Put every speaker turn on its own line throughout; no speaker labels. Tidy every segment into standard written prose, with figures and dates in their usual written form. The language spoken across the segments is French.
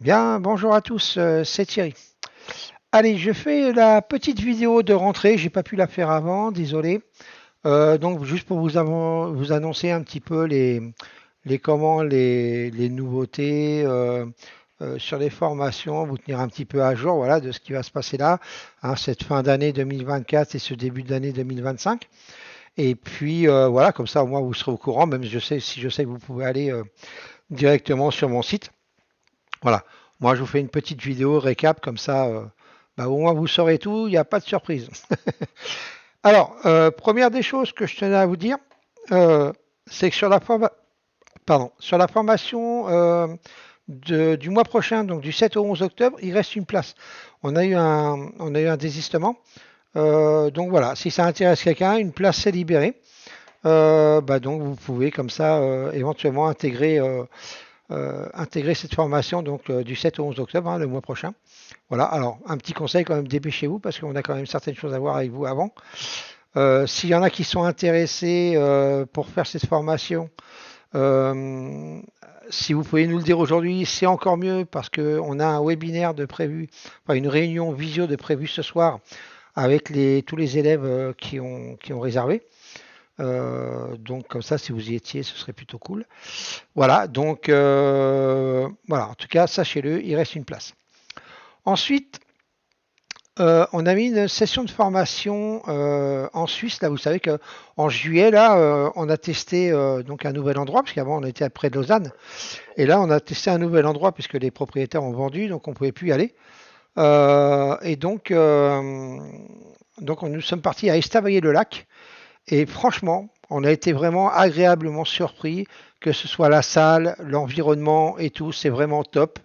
Bien, bonjour à tous, c'est Thierry. Allez, je fais la petite vidéo de rentrée, j'ai pas pu la faire avant, désolé. Donc juste pour vous annoncer un petit peu les nouveautés sur les formations, vous tenir un petit peu à jour, voilà, de ce qui va se passer là, hein, cette fin d'année 2024 et ce début d'année 2025. Et puis voilà, comme ça au moins vous serez au courant, même si je sais que vous pouvez aller directement sur mon site. Voilà, moi je vous fais une petite vidéo récap comme ça, bah, au moins vous saurez tout, il n'y a pas de surprise. Alors, première des choses que je tenais à vous dire, euh, c'est que sur la formation du mois prochain, donc du 7 au 11 octobre, il reste une place. On a eu un désistement. Donc voilà, si ça intéresse quelqu'un, une place s'est libérée. Bah donc vous pouvez comme ça éventuellement intégrer cette formation donc du 7 au 11 octobre, hein, le mois prochain. Voilà, alors un petit conseil quand même, dépêchez-vous parce qu'on a quand même certaines choses à voir avec vous avant. S'il y en a qui sont intéressés pour faire cette formation, euh, si vous pouvez nous le dire aujourd'hui, c'est encore mieux parce qu'on a un webinaire de prévu, enfin une réunion visio de prévu ce soir avec tous les élèves qui ont réservé. Donc comme ça, si vous y étiez, ce serait plutôt cool. Voilà, donc voilà, en tout cas, sachez-le, il reste une place. Ensuite, on a mis une session de formation en Suisse. Là, vous savez qu'en juillet, là, on a testé donc un nouvel endroit, parce qu'avant on était près de Lausanne. Et là, on a testé un nouvel endroit, puisque les propriétaires ont vendu, donc on ne pouvait plus y aller. Et donc nous sommes partis à Estavayer-le-Lac. Et franchement, on a été vraiment agréablement surpris, que ce soit la salle, l'environnement et tout, c'est vraiment top.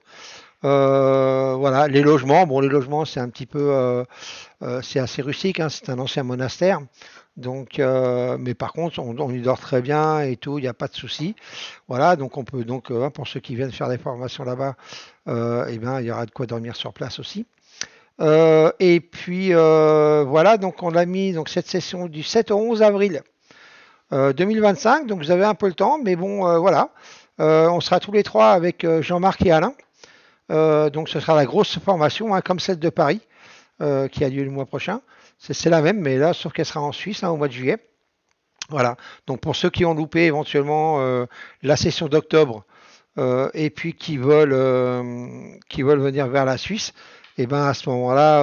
Voilà, les logements, bon, les logements, c'est un petit peu, c'est assez rustique, hein, c'est un ancien monastère. Donc, mais par contre, on y dort très bien et tout, il n'y a pas de souci. Voilà, donc on peut donc, pour ceux qui viennent faire des formations là-bas, eh ben, il y aura de quoi dormir sur place aussi. Et puis voilà, donc on l'a mis donc cette session du 7 au 11 avril 2025. Donc vous avez un peu le temps, mais bon, voilà. On sera tous les trois avec Jean-Marc et Alain. Donc ce sera la grosse formation, hein, comme celle de Paris, qui a lieu le mois prochain. C'est la même, mais là, sauf qu'elle sera en Suisse, hein, au mois de juillet. Voilà. Donc pour ceux qui ont loupé éventuellement la session d'octobre et puis qui veulent venir vers la Suisse, et ben à ce moment-là,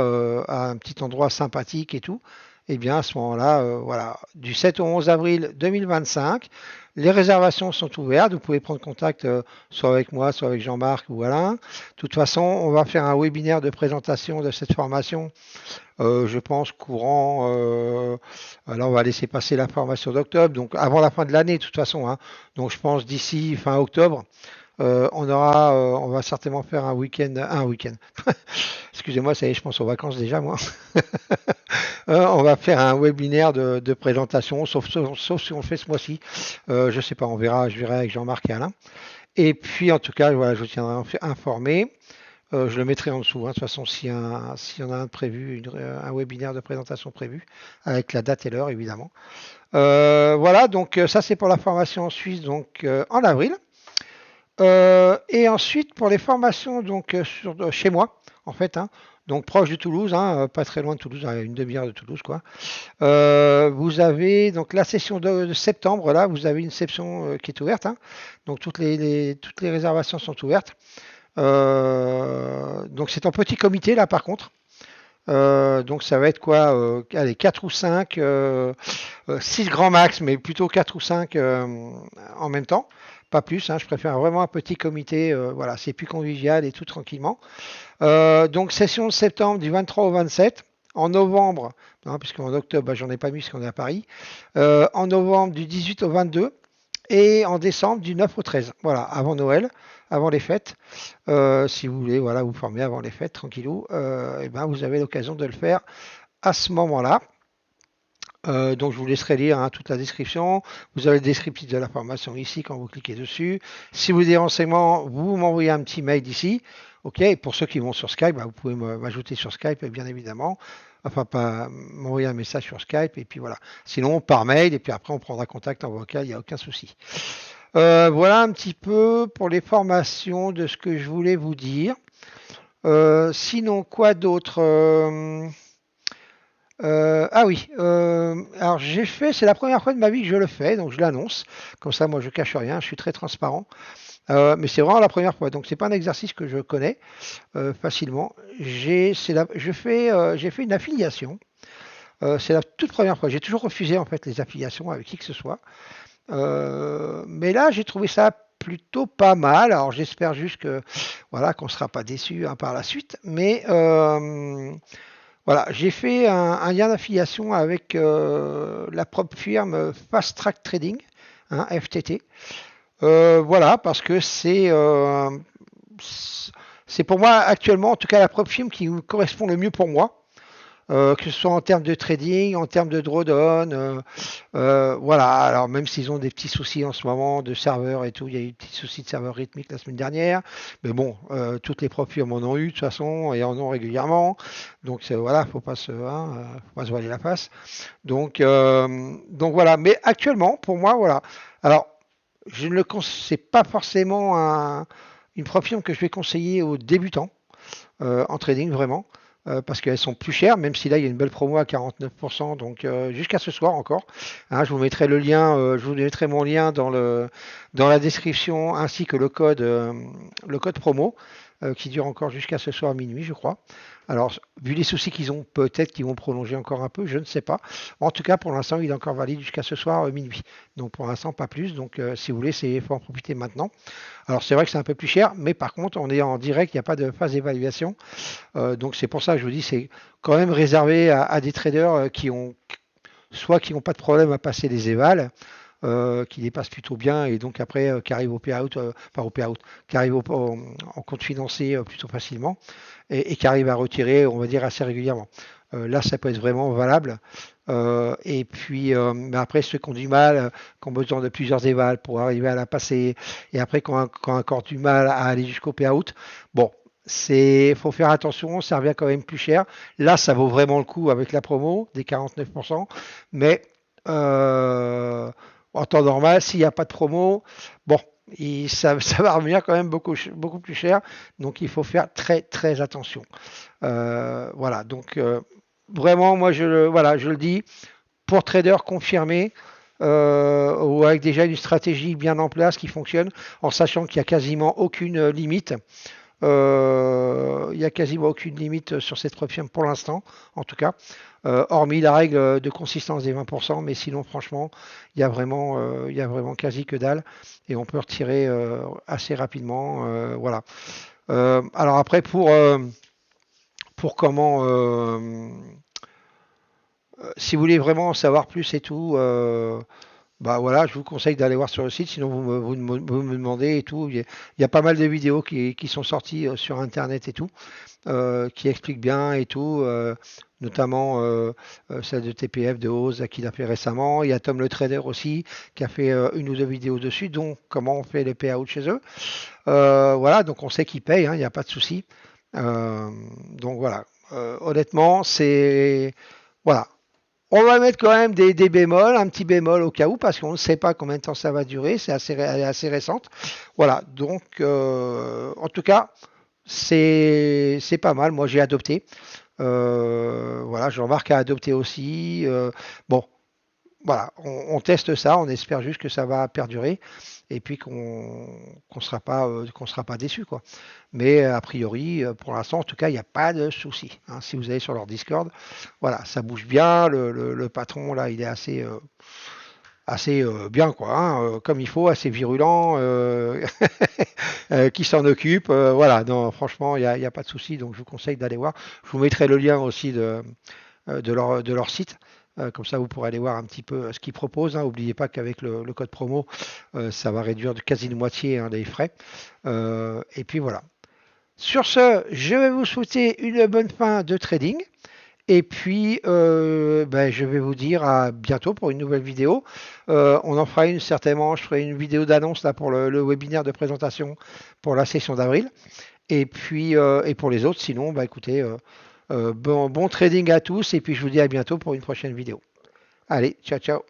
à un petit endroit sympathique et tout, et bien à ce moment-là, voilà, du 7 au 11 avril 2025, les réservations sont ouvertes. Vous pouvez prendre contact soit avec moi, soit avec Jean-Marc ou Alain. De toute façon, on va faire un webinaire de présentation de cette formation, je pense courant. Là, on va laisser passer la formation d'octobre, donc avant la fin de l'année, de toute façon, hein. Donc, je pense d'ici fin octobre, on va certainement faire un week-end. Excusez-moi, ça y est, je pense aux vacances déjà, moi. On va faire un webinaire de présentation, sauf si on le fait ce mois-ci. Je sais pas, on verra, je verrai avec Jean-Marc et Alain. Et puis, en tout cas, voilà, je vous tiendrai informé. Je le mettrai en dessous, hein, de toute façon, s'il y en a un prévu, un webinaire de présentation prévu, avec la date et l'heure, évidemment. Voilà, donc ça c'est pour la formation en Suisse, donc en avril. Et ensuite, pour les formations donc chez moi, en fait, hein, donc proche de Toulouse, hein, pas très loin de Toulouse, à une demi-heure de Toulouse, quoi. Vous avez donc la session de septembre, là, vous avez une session qui est ouverte, hein, donc toutes les réservations sont ouvertes. Donc c'est en petit comité, là, par contre. Donc ça va être quoi allez, 4 ou 5, 6 grands max, mais plutôt 4 ou 5 en même temps. Pas plus, hein, je préfère vraiment un petit comité, voilà, c'est plus convivial et tout tranquillement. Donc session de septembre du 23 au 27. En novembre, hein, puisqu'en octobre, bah, j'en ai pas mis parce qu'on est à Paris. En novembre du 18 au 22 et en décembre du 9 au 13. Voilà, avant Noël, avant les fêtes. Si vous voulez voilà, vous former avant les fêtes, tranquillou, et ben, vous avez l'occasion de le faire à ce moment-là. Donc je vous laisserai lire hein, toute la description. Vous avez le descriptif de la formation ici quand vous cliquez dessus. Si vous avez des renseignements, vous m'envoyez un petit mail ici. Ok, et pour ceux qui vont sur Skype, bah, vous pouvez m'ajouter sur Skype, bien évidemment. Enfin, pas m'envoyer un message sur Skype, et puis voilà. Sinon, par mail, et puis après, on prendra contact en vocal, il n'y a aucun souci. Voilà un petit peu pour les formations de ce que je voulais vous dire. Sinon, quoi d'autre? Ah oui, alors j'ai fait, c'est la première fois de ma vie que je le fais, donc je l'annonce. Comme ça, moi, je cache rien, je suis très transparent. Mais c'est vraiment la première fois, donc c'est pas un exercice que je connais facilement. J'ai fait une affiliation. C'est la toute première fois. J'ai toujours refusé en fait les affiliations avec qui que ce soit. Mais là, j'ai trouvé ça plutôt pas mal. Alors j'espère juste que voilà qu'on sera pas déçu hein, par la suite. Mais voilà, j'ai fait un lien d'affiliation avec la propre firme Fast Track Trading, hein, FTT. Voilà, parce que c'est pour moi actuellement, en tout cas, la propre firme qui correspond le mieux pour moi. Que ce soit en termes de trading, en termes de drawdown, voilà. Alors même s'ils ont des petits soucis en ce moment de serveurs et tout, il y a eu des petits soucis de serveurs rythmiques la semaine dernière, mais bon, toutes les profils en ont eu de toute façon et en ont régulièrement, donc voilà, faut pas se voiler la face. Donc voilà. Mais actuellement, pour moi, voilà. Alors je ne le c'est pas forcément une profil que je vais conseiller aux débutants en trading vraiment. Parce qu'elles sont plus chères, même si là il y a une belle promo à 49%, donc jusqu'à ce soir encore. Hein, je vous mettrai le lien, je vous mettrai mon lien dans la description ainsi que le code promo qui dure encore jusqu'à ce soir minuit, je crois. Alors, vu les soucis qu'ils ont, peut-être qu'ils vont prolonger encore un peu, je ne sais pas. En tout cas, pour l'instant, il est encore valide jusqu'à ce soir minuit. Donc, pour l'instant, pas plus. Donc, si vous voulez, il faut en profiter maintenant. Alors, c'est vrai que c'est un peu plus cher, mais par contre, on est en direct, il n'y a pas de phase d'évaluation. Donc c'est pour ça que je vous dis, c'est quand même réservé à des traders qui n'ont pas de problème à passer les évals, qui les passent plutôt bien et donc après qui arrivent au payout, pas au payout, qui arrivent en compte financier plutôt facilement et qui arrivent à retirer, on va dire, assez régulièrement. Là, ça peut être vraiment valable. Et puis, mais après, ceux qui ont du mal, qui ont besoin de plusieurs évals pour arriver à la passer, et après, qui ont encore du mal à aller jusqu'au payout, bon, faut faire attention, ça revient quand même plus cher. Là, ça vaut vraiment le coup avec la promo des 49%, mais en temps normal, s'il n'y a pas de promo, bon, ça va revenir quand même beaucoup plus cher, donc il faut faire très très attention. Voilà, donc vraiment, moi voilà, je le dis, pour traders confirmés, ou avec déjà une stratégie bien en place qui fonctionne, en sachant qu'il n'y a quasiment aucune limite. Il n'y a quasiment aucune limite sur cette firme pour l'instant, en tout cas, hormis la règle de consistance des 20%, mais sinon, franchement, il y a vraiment quasi que dalle, et on peut retirer assez rapidement. Voilà. Alors après, pour comment, si vous voulez vraiment en savoir plus et tout, bah voilà, je vous conseille d'aller voir sur le site, sinon vous me demandez et tout. Il y a pas mal de vidéos qui sont sorties sur Internet et tout, qui expliquent bien et tout, notamment celle de TPF, de Oz, qu'il a fait récemment. Il y a Tom le Trader aussi, qui a fait une ou deux vidéos dessus, dont comment on fait les payouts chez eux. Voilà, donc on sait qu'ils payent, hein, il n'y a pas de souci. Euh, donc voilà, honnêtement, c'est... Voilà, on va mettre quand même des bémols, un petit bémol au cas où, parce qu'on ne sait pas combien de temps ça va durer, elle est assez récente. Voilà, donc en tout cas, c'est pas mal, moi j'ai adopté. Voilà, Jean-Marc a adopté aussi. Bon, voilà, on teste ça, on espère juste que ça va perdurer et puis qu'on sera pas déçu quoi. Mais a priori, pour l'instant, en tout cas, il n'y a pas de souci. Hein. Si vous allez sur leur Discord, voilà, ça bouge bien. Le patron là, il est assez bien quoi, hein, comme il faut, assez virulent, qui s'en occupe. Voilà, non, franchement, il y a pas de souci. Donc, je vous conseille d'aller voir. Je vous mettrai le lien aussi de leur site. Comme ça, vous pourrez aller voir un petit peu ce qu'ils proposent. Hein. N'oubliez pas qu'avec le code promo, ça va réduire de quasi de moitié hein, les frais. Et puis voilà. Sur ce, je vais vous souhaiter une bonne fin de trading. Et puis, ben, je vais vous dire à bientôt pour une nouvelle vidéo. On en fera une certainement. Je ferai une vidéo d'annonce là pour le webinaire de présentation pour la session d'avril. Et puis, et pour les autres, sinon, bah écoutez, bon trading à tous. Et puis, je vous dis à bientôt pour une prochaine vidéo. Allez, ciao, ciao.